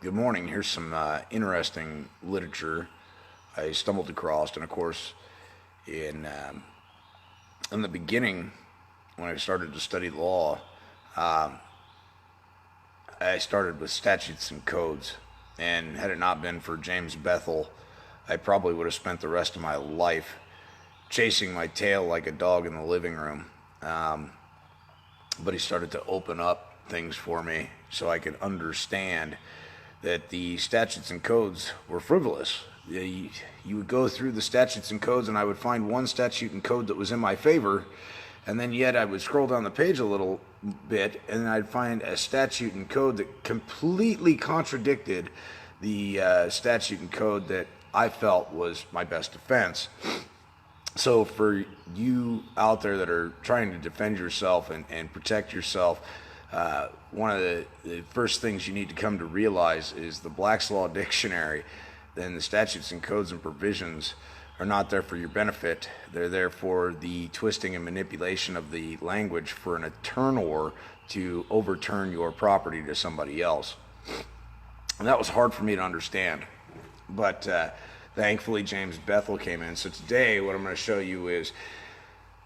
Good morning. Here's some interesting literature I stumbled across, and of course, in in the beginning, when I started to study law, I started with statutes and codes, and had it not been for James Bethel, I probably would have spent the rest of my life chasing my tail like a dog in the living room. But he started to open up things for me so I could understand that the statutes and codes were frivolous. You would go through the statutes and codes, and I would find one statute and code that was in my favor, and then yet I would scroll down the page a little bit, and I'd find a statute and code that completely contradicted the statute and code that I felt was my best defense. So for you out there that are trying to defend yourself and protect yourself, one of the first things you need to come to realize is the Black's Law Dictionary, then the statutes and codes and provisions are not there for your benefit. They're there for the twisting and manipulation of the language for an attorney to overturn your property to somebody else. And that was hard for me to understand. But thankfully, James Bethel came in. So today, what I'm going to show you is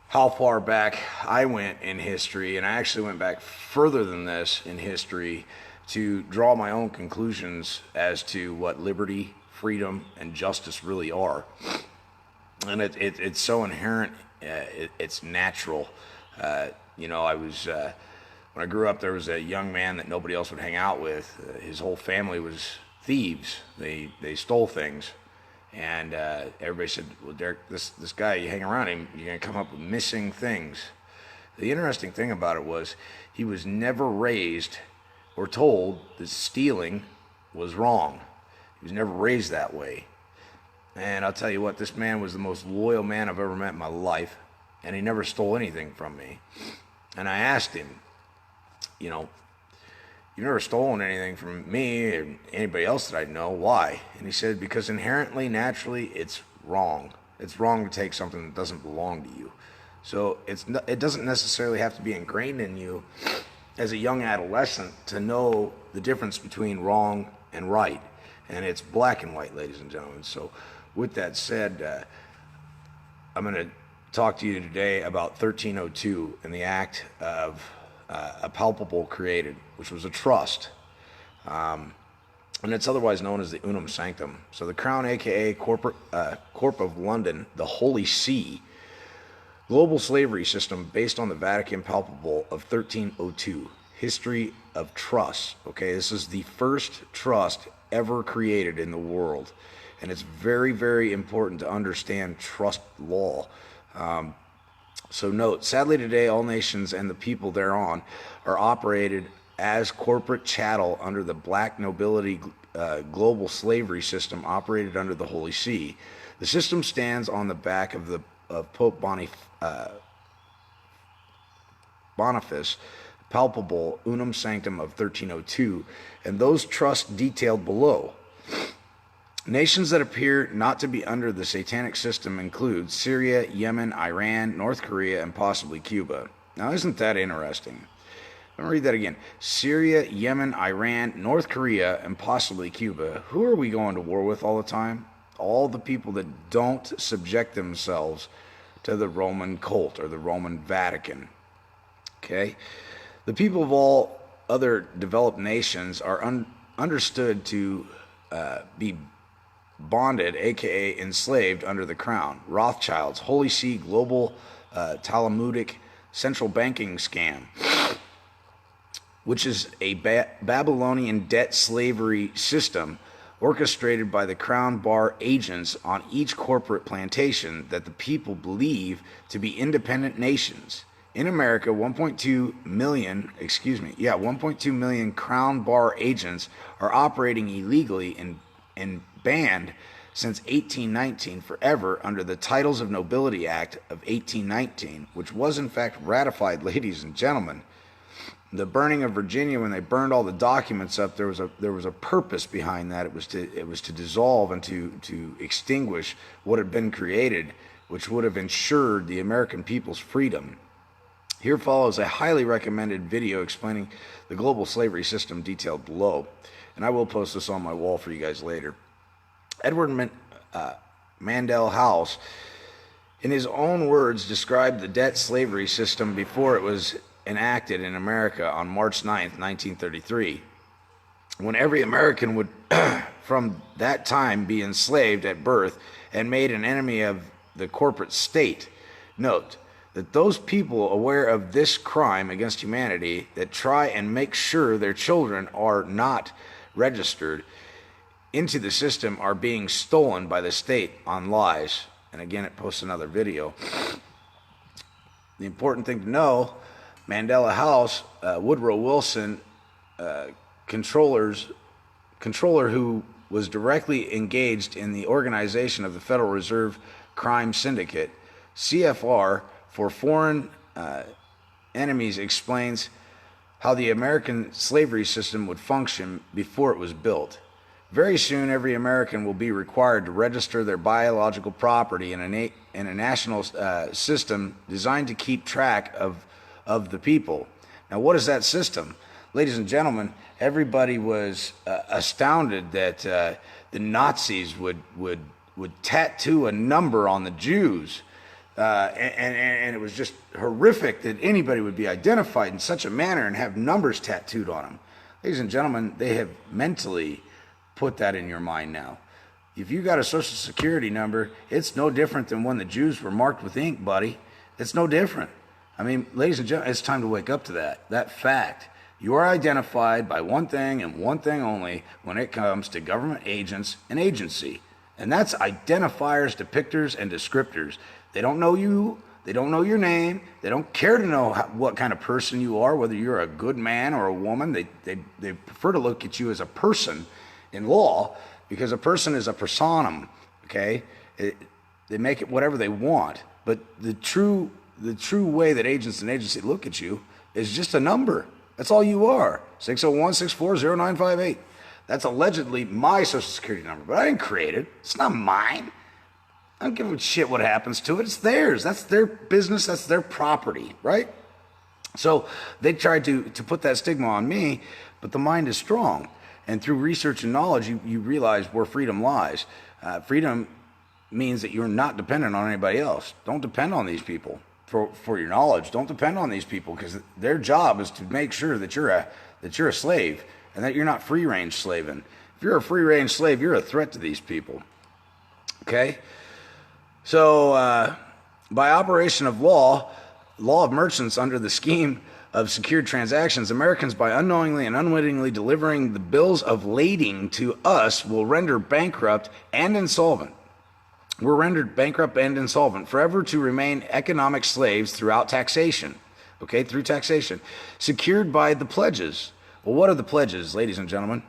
how far back I went in history, and I actually went back further than this in history to draw my own conclusions as to what liberty, freedom, and justice really are. And it's so inherent, it's natural. I was when I grew up, there was a young man that nobody else would hang out with. His whole family was thieves. They stole things. And everybody said, well, Derek, this guy, you hang around him, you're going to come up with missing things. The interesting thing about it was he was never raised or told that stealing was wrong. He was never raised that way. And I'll tell you what, this man was the most loyal man I've ever met in my life, and he never stole anything from me. And I asked him, you've never stolen anything from me or anybody else that I know. Why? And he said, because inherently, naturally, it's wrong. It's wrong to take something that doesn't belong to you. So it doesn't necessarily have to be ingrained in you as a young adolescent to know the difference between wrong and right. And it's black and white, ladies and gentlemen. So with that said, I'm going to talk to you today about 1302 and the act of a palpable created, which was a trust, and it's otherwise known as the Unum Sanctum. So the Crown, aka Corp of London, the Holy See, global slavery system based on the Vatican palpable of 1302, history of trust. Okay, this is the first trust ever created in the world, and it's very, very important to understand trust law. So note, sadly today, all nations and the people thereon are operated as corporate chattel under the black nobility global slavery system operated under the Holy See. The system stands on the back of Pope Boniface, palpable Unum Sanctum of 1302, and those trusts detailed below. Nations that appear not to be under the satanic system include Syria, Yemen, Iran, North Korea, and possibly Cuba. Now, isn't that interesting? Let me read that again. Syria, Yemen, Iran, North Korea, and possibly Cuba. Who are we going to war with all the time? All the people that don't subject themselves to the Roman cult or the Roman Vatican. Okay? The people of all other developed nations are understood to be bonded, aka enslaved, under the crown. Rothschilds, Holy See, global Talmudic central banking scam, which is a Babylonian debt slavery system orchestrated by the crown bar agents on each corporate plantation that the people believe to be independent nations. In America, 1.2 million crown bar agents are operating illegally and banned since 1819 forever under the Titles of Nobility Act of 1819, which was in fact ratified, ladies and gentlemen. The burning of Virginia, when they burned all the documents up, there was a purpose behind that. It was to dissolve and to extinguish what had been created, which would have ensured the American people's freedom. Here follows a highly recommended video explaining the global slavery system detailed below. and I will post this on my wall for you guys later. Edward Mandell House, in his own words, described the debt slavery system before it was enacted in America on March 9th, 1933, when every American would from that time be enslaved at birth and made an enemy of the corporate state. Note that those people aware of this crime against humanity that try and make sure their children are not registered into the system are being stolen by the state on lies. And again, it posts another video. The important thing to know, Mandela House, Woodrow Wilson, controller who was directly engaged in the organization of the Federal Reserve Crime Syndicate, CFR, for foreign enemies, explains how the American slavery system would function before it was built. Very soon, every American will be required to register their biological property in a national system designed to keep track of the people. Now, what is that system? Ladies and gentlemen, everybody was astounded that the Nazis would tattoo a number on the Jews. And it was just horrific that anybody would be identified in such a manner and have numbers tattooed on them. Ladies and gentlemen, they have mentally put that in your mind now. If you got a social security number, it's no different than when the Jews were marked with ink, buddy. It's no different. I mean, ladies and gentlemen, it's time to wake up to that fact. You are identified by one thing and one thing only when it comes to government agents and agency. And that's identifiers, depictors, and descriptors. They don't know you. They don't know your name. They don't care to know what kind of person you are, whether you're a good man or a woman. They prefer to look at you as a person in law, because a person is a personam, okay? They make it whatever they want. But the true way that agents and agency look at you is just a number. That's all you are. 601-640-0958. That's allegedly my social security number, but I didn't create it. It's not mine. I don't give a shit what happens to it. It's theirs. That's their business. That's their property, right? So they tried to put that stigma on me, but the mind is strong. And through research and knowledge, you realize where freedom lies. Freedom means that you're not dependent on anybody else. Don't depend on these people for your knowledge. Don't depend on these people, because their job is to make sure that you're a slave and that you're not free-range slaving. If you're a free-range slave, you're a threat to these people. Okay? So by operation of law of merchants under the scheme of secured transactions, Americans, by unknowingly and unwittingly delivering the bills of lading to us, will render bankrupt and insolvent. We're rendered bankrupt and insolvent, forever to remain economic slaves throughout taxation. Okay, through taxation. Secured by the pledges. Well, what are the pledges, ladies and gentlemen?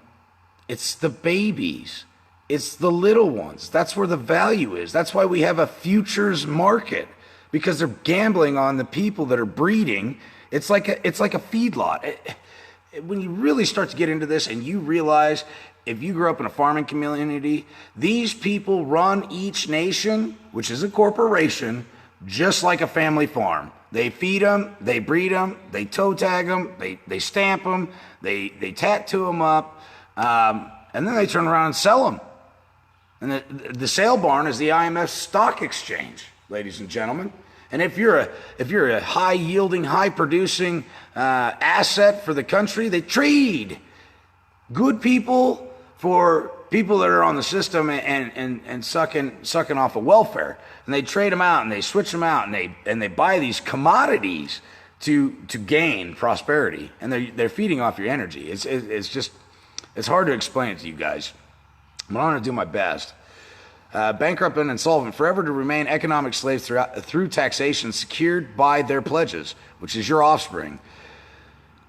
It's the babies. It's the little ones. That's where the value is. That's why we have a futures market, because they're gambling on the people that are breeding. It's like a feedlot. When you really start to get into this and you realize, if you grew up in a farming community, these people run each nation, which is a corporation, just like a family farm. They feed them, they breed them, they toe tag them, they stamp them, they tattoo them up, and then they turn around and sell them. And the sale barn is the IMF stock exchange, ladies and gentlemen. And if you're a high yielding, high producing asset for the country, they trade good people for people that are on the system and sucking off of welfare. And they trade them out and they switch them out and they buy these commodities to gain prosperity. And they're feeding off your energy. It's hard to explain it to you guys, but I'm going to do my best. Bankrupt and insolvent, forever to remain economic slaves through taxation secured by their pledges, which is your offspring.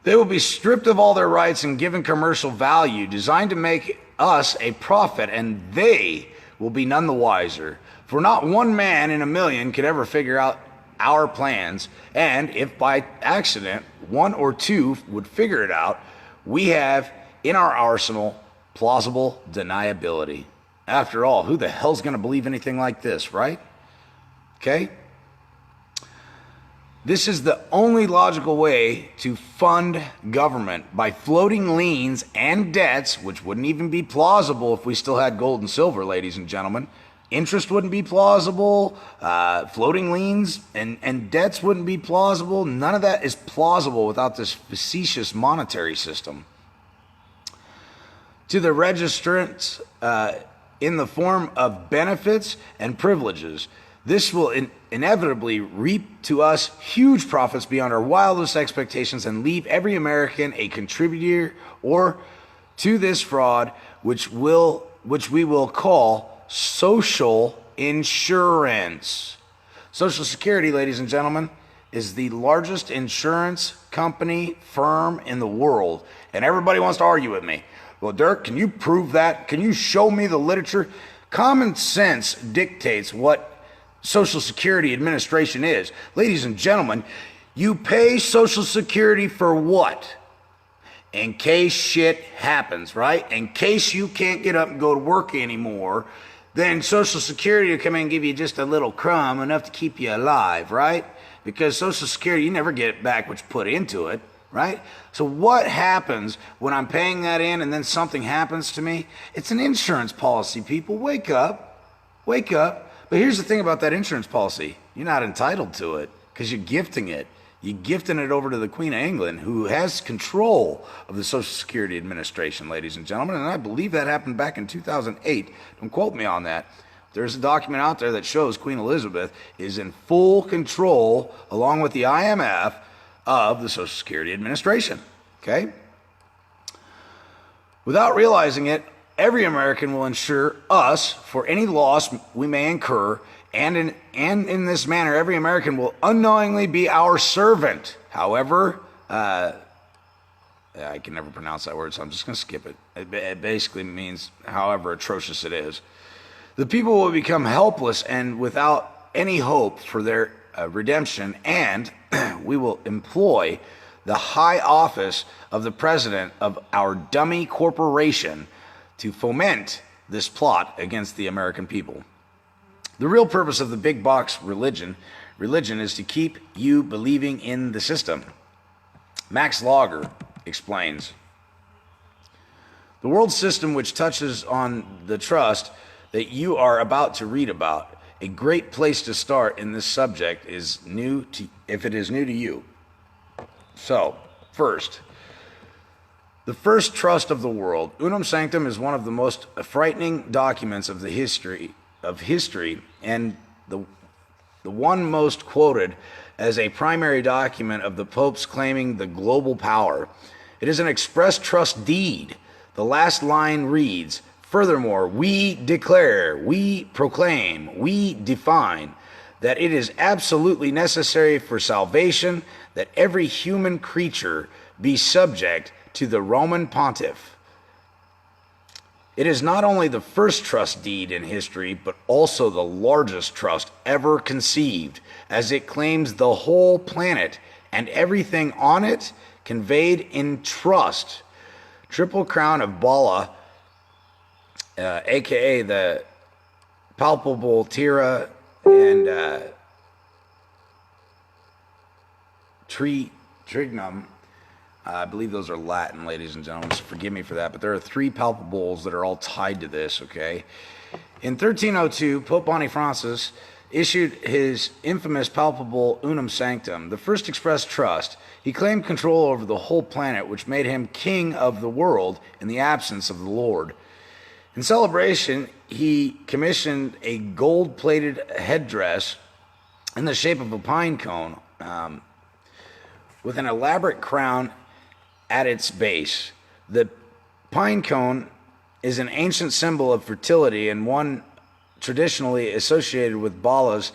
They will be stripped of all their rights and given commercial value designed to make us a profit, and they will be none the wiser. For not one man in a million could ever figure out our plans, and if by accident one or two would figure it out, we have in our arsenal plausible deniability. After all, who the hell's going to believe anything like this, right? Okay? This is the only logical way to fund government, by floating liens and debts, which wouldn't even be plausible if we still had gold and silver, ladies and gentlemen. Interest wouldn't be plausible. Floating liens and debts wouldn't be plausible. None of that is plausible without this facetious monetary system. To the registrants, in the form of benefits and privileges, this will inevitably reap to us huge profits beyond our wildest expectations and leave every American a contributor or to this fraud, which we will call social insurance. Social Security, ladies and gentlemen, is the largest insurance company firm in the world. And everybody wants to argue with me. Well, Dirk, can you prove that? Can you show me the literature? Common sense dictates what Social Security Administration is. Ladies and gentlemen, you pay Social Security for what? In case shit happens, right? In case you can't get up and go to work anymore, then Social Security will come in and give you just a little crumb, enough to keep you alive, right? Because Social Security, you never get back what you put into it, right? So what happens when I'm paying that in and then something happens to me? It's an insurance policy, people. Wake up. Wake up. But here's the thing about that insurance policy. You're not entitled to it because you're gifting it. You're gifting it over to the Queen of England, who has control of the Social Security Administration, ladies and gentlemen. And I believe that happened back in 2008. Don't quote me on that. There's a document out there that shows Queen Elizabeth is in full control, along with the IMF, of the Social Security Administration. Okay? Without realizing it, every American will insure us for any loss we may incur, and in this manner, every American will unknowingly be our servant. However, I can never pronounce that word, so I'm just going to skip it. It basically means however atrocious it is. The people will become helpless and without any hope for their redemption, and we will employ the high office of the president of our dummy corporation to foment this plot against the American people. The real purpose of the big box religion is to keep you believing in the system. Max Lager explains, the world system which touches on the trust that you are about to read about. A great place to start in this subject is if it is new to you. So, first, the first trust of the world, Unum Sanctum, is one of the most frightening documents of the history, and the one most quoted as a primary document of the popes claiming the global power. It is an express trust deed. The last line reads, furthermore, we declare, we proclaim, we define that it is absolutely necessary for salvation that every human creature be subject to the Roman Pontiff. It is not only the first trust deed in history, but also the largest trust ever conceived, as it claims the whole planet and everything on it conveyed in trust. Triple Crown of Bala, aka the palpable tira and trignum. I believe those are Latin, ladies and gentlemen, so forgive me for that, but there are three palpables that are all tied to this, okay? In 1302, Pope Boniface issued his infamous palpable Unum Sanctum, the first expressed trust. He claimed control over the whole planet, which made him king of the world in the absence of the Lord. In celebration, he commissioned a gold-plated headdress in the shape of a pine cone with an elaborate crown at its base. The pine cone is an ancient symbol of fertility and one traditionally associated with Balas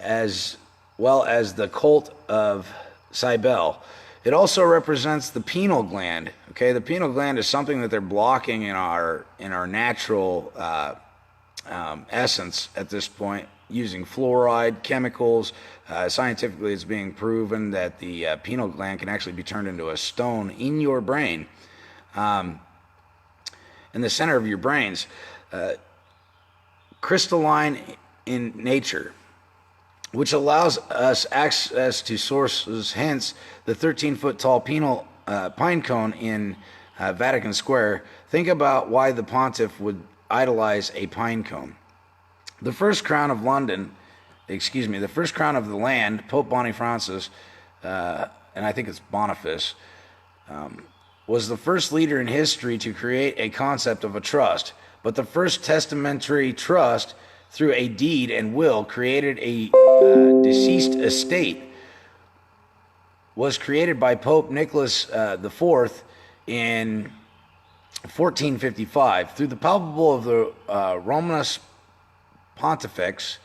as well as the cult of Cybele. It also represents the pineal gland. Okay, the pineal gland is something that they're blocking in our natural essence at this point, using fluoride, chemicals. Scientifically, it's being proven that the pineal gland can actually be turned into a stone in your brain, in the center of your brains, crystalline in nature. which allows us access to sources, hence the 13-foot tall pine cone in Vatican Square. Think about why the pontiff would idolize a pine cone. The first crown of the first crown of the land, Pope Boniface, and I think it's Boniface, was the first leader in history to create a concept of a trust. But the first testamentary trust through a deed and will created a deceased estate was created by Pope Nicholas IV in 1455 through the palpable of the Romanus Pontifex.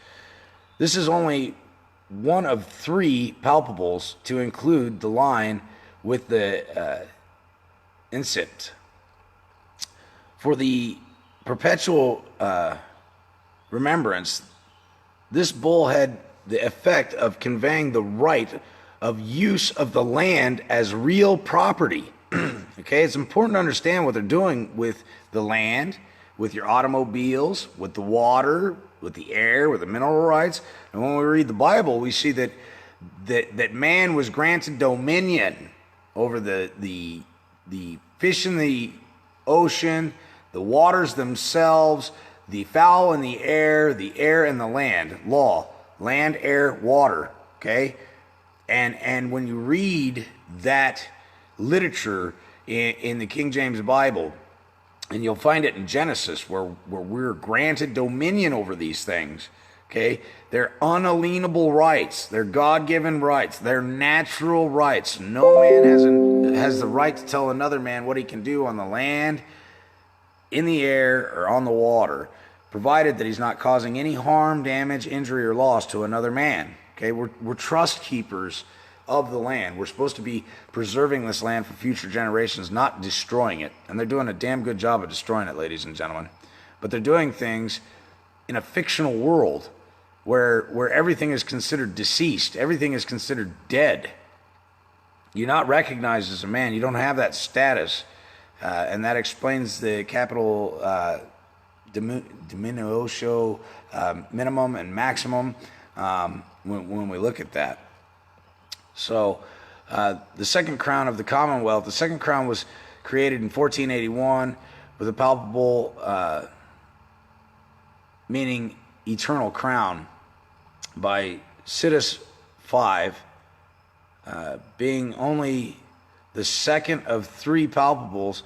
This is only one of three palpables to include the line with the incipit. For the perpetual remembrance, this bull had the effect of conveying the right of use of the land as real property. Okay, it's important to understand what they're doing with the land, with your automobiles, with the water, with the air, with the mineral rights. And when we read the Bible, we see that man was granted dominion over the fish in the ocean, the waters themselves, the fowl in the air and the land. Law, land, air, water. Okay, and when you read that literature in the King James Bible, and you'll find it in Genesis, where we're granted dominion over these things. Okay, they're unalienable rights. They're God-given rights. They're natural rights. No man has the right to tell another man what he can do on the land, in the air, or on the water, provided that he's not causing any harm, damage, injury, or loss to another man. Okay, we're trust keepers of the land. We're supposed to be preserving this land for future generations, not destroying it. And they're doing a damn good job of destroying it, ladies and gentlemen. But they're doing things in a fictional world where everything is considered deceased. Everything is considered dead. You're not recognized as a man. You don't have that status. And that explains the capital diminutio minimum and maximum when we look at that. So the second crown of the Commonwealth, the second crown was created in 1481 with a palpable meaning eternal crown by Sidus V, being only the second of three palpables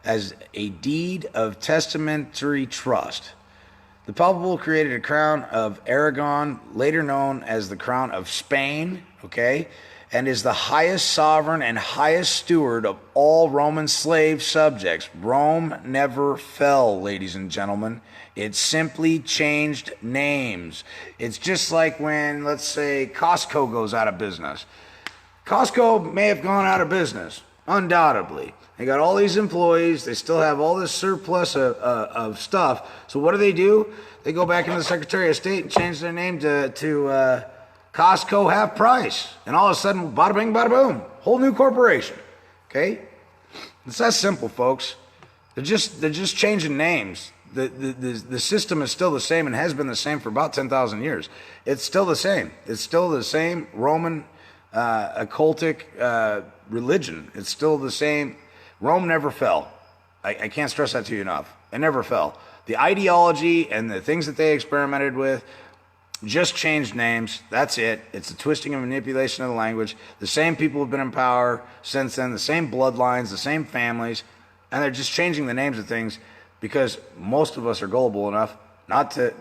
as a deed of testamentary trust. The palpable created a crown of Aragon, later known as the crown of Spain, okay, and is the highest sovereign and highest steward of all Roman slave subjects. Rome never fell, ladies and gentlemen. It simply changed names. It's just like when, let's say, Costco goes out of business. Costco may have gone out of business, undoubtedly. They got all these employees. They still have all this surplus of stuff. So what do? They go back into the Secretary of State and change their name to Costco Half Price. And all of a sudden, bada bing, bada boom, whole new corporation. Okay? It's that simple, folks. They're just changing names. The system is still the same and has been the same for about 10,000 years. It's still the same. It's still the same Roman occultic religion. It's still the same. Rome never fell. I can't stress that to you enough. It never fell. The ideology and the things that they experimented with just changed names. That's it. It's a twisting and manipulation of the language. The same people have been in power since then, the same bloodlines, the same families, and they're just changing the names of things because most of us are gullible enough not to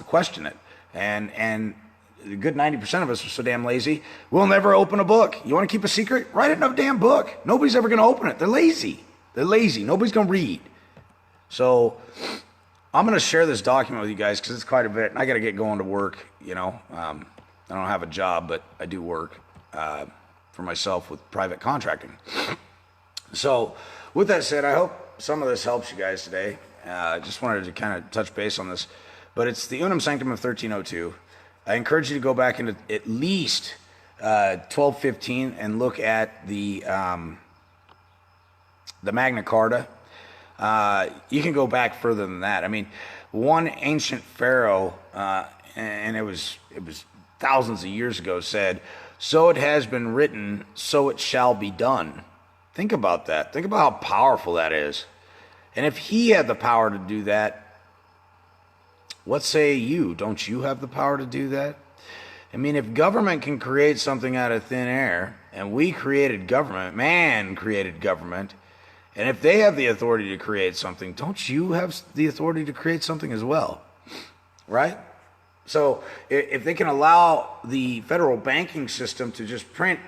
question it. And a good 90% of us are so damn lazy, we'll never open a book. You want to keep a secret? Write it in a damn book. Nobody's ever going to open it. They're lazy. Nobody's going to read. So I'm going to share this document with you guys because it's quite a bit. And I got to get going to work, I don't have a job, but I do work for myself with private contracting. So with that said, I hope some of this helps you guys today. I just wanted to kind of touch base on this. But it's the Unum Sanctum of 1302. I encourage you to go back into at least 1215 and look at the Magna Carta. You can go back further than that. I mean, one ancient pharaoh, and it was thousands of years ago said, "So it has been written, so it shall be done." Think about that. Think about how powerful that is. And if he had the power to do that, what say you? Don't you have the power to do that? I mean, if government can create something out of thin air, and we created government, man created government, and if they have the authority to create something, don't you have the authority to create something as well? Right? So if they can allow the federal banking system to just print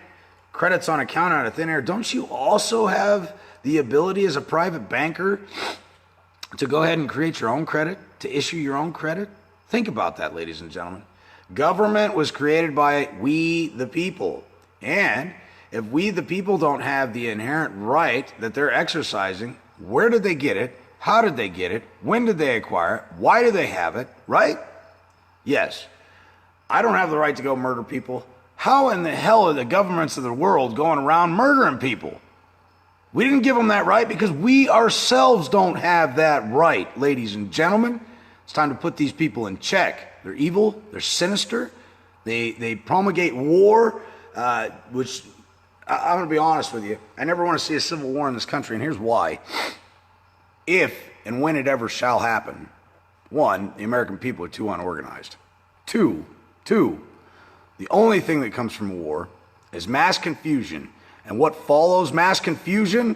credits on account out of thin air, don't you also have the ability as a private banker to go ahead and create your own credit, to issue your own credit? Think about that, ladies and gentlemen. Government was created by we the people. And if we the people don't have the inherent right that they're exercising, where did they get it? How did they get it? When did they acquire it? Why do they have it? Right? Yes. I don't have the right to go murder people. How in the hell are the governments of the world going around murdering people? We didn't give them that right because we ourselves don't have that right, ladies and gentlemen. It's time to put these people in check. They're evil. They're sinister. They promulgate war, which I'm going to be honest with you. I never want to see a civil war in this country, and here's why. If and when it ever shall happen, one, the American people are too unorganized. Two, the only thing that comes from war is mass confusion. And what follows mass confusion?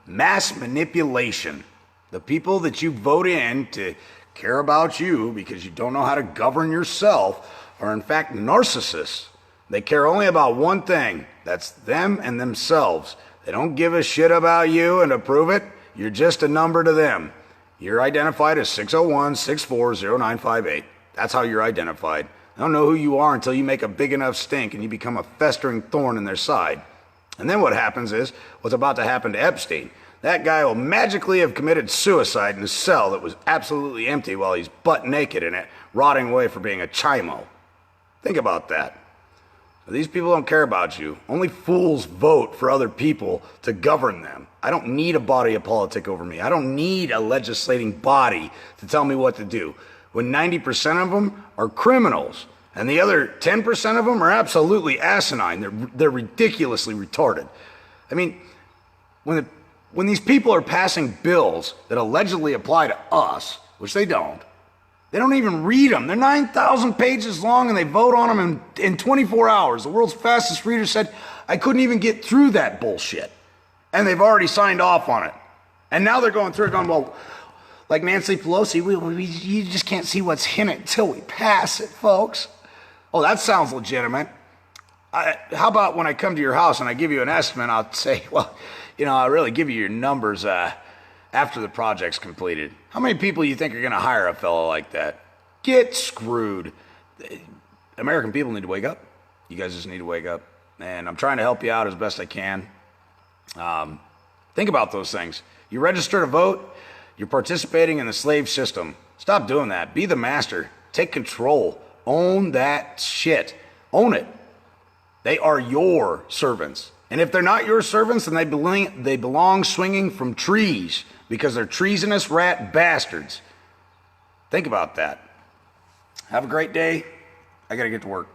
Mass manipulation. The people that you vote in to care about you because you don't know how to govern yourself are in fact narcissists. They care only about one thing. That's them and themselves. They don't give a shit about you, and to prove it, you're just a number to them. You're identified as 601-640958. That's how you're identified. They don't know who you are until you make a big enough stink and you become a festering thorn in their side. And then what happens is what's about to happen to Epstein. That guy will magically have committed suicide in a cell that was absolutely empty while he's butt naked in it, rotting away for being a chimo. Think about that. These people don't care about you. Only fools vote for other people to govern them. I don't need a body of politic over me. I don't need a legislating body to tell me what to do. When 90% of them are criminals, and the other 10% of them are absolutely asinine. They're ridiculously retarded. I mean, when these people are passing bills that allegedly apply to us, which they don't even read them. They're 9,000 pages long, and they vote on them in 24 hours. The world's fastest reader said, I couldn't even get through that bullshit. And they've already signed off on it. And now they're going through it going, well, like Nancy Pelosi, you just can't see what's in it until we pass it, folks. Oh, that sounds legitimate. How about when I come to your house and I give you an estimate, I'll say, well, I'll really give you your numbers after the project's completed. How many people you think are going to hire a fellow like that? Get screwed. American people need to wake up. You guys just need to wake up. And I'm trying to help you out as best I can. Think about those things. You register to vote, you're participating in the slave system. Stop doing that. Be the master. Take control. Own that shit. Own it. They are your servants. And if they're not your servants, then they belong swinging from trees because they're treasonous rat bastards. Think about that. Have a great day. I got to get to work.